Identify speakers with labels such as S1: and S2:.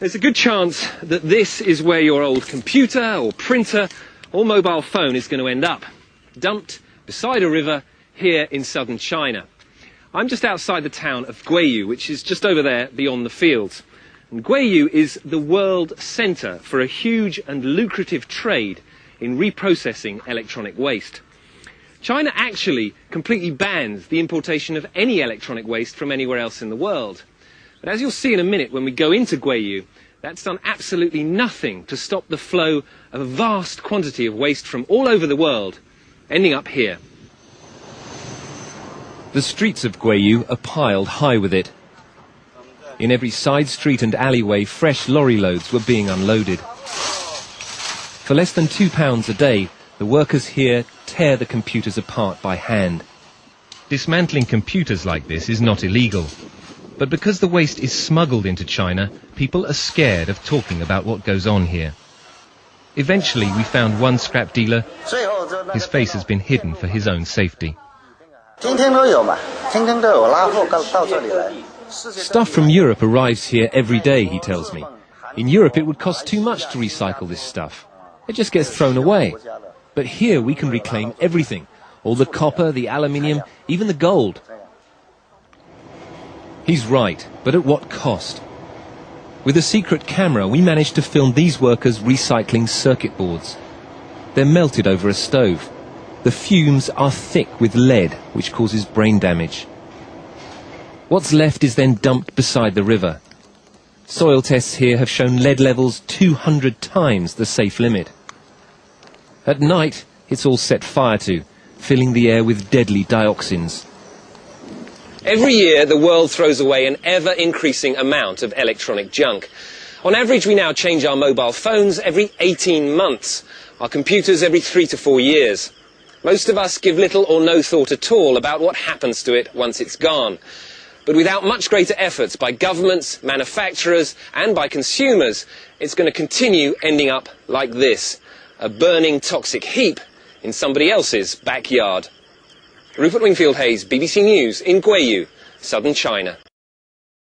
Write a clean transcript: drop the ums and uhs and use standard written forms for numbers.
S1: There's a good chance that this is where your old computer or printer or mobile phone is going to end up, dumped beside a river here in southern China. I'm just outside the town of Guiyu, which is just over there beyond the fields. And Guiyu is the world centre for a huge and lucrative trade in reprocessing electronic waste. China actually completely bans the importation of any electronic waste from anywhere else in the world. But as you'll see in a minute when we go into Guiyu, that's done absolutely nothing to stop the flow of a vast quantity of waste from all over the world, ending up here.
S2: The streets of Guiyu are piled high with it. In every side street and alleyway, fresh lorry loads were being unloaded. For less than £2 a day, the workers here tear the computers apart by hand. Dismantling computers like this is not illegal. But because the waste is smuggled into China, people are scared of talking about what goes on here. Eventually, we found one scrap dealer. His face has been hidden for his own safety. Stuff from Europe arrives here every day, he tells me. In Europe, it would cost too much to recycle this stuff. It just gets thrown away. But here we can reclaim everything. All the copper, the aluminium, even the gold. He's right, but at what cost? With a secret camera, we managed to film these workers recycling circuit boards. They're melted over a stove. The fumes are thick with lead, which causes brain damage. What's left is then dumped beside the river. Soil tests here have shown lead levels 200 times the safe limit. At night, it's all set fire to, filling the air with deadly dioxins.
S1: Every year, the world throws away an ever-increasing amount of electronic junk. On average, we now change our mobile phones every 18 months, our computers every 3 to 4 years. Most of us give little or no thought at all about what happens to it once it's gone. But without much greater efforts by governments, manufacturers and by consumers, it's going to continue ending up like this, a burning toxic heap in somebody else's backyard. Rupert Wingfield-Hayes, BBC News in Guiyu, southern China.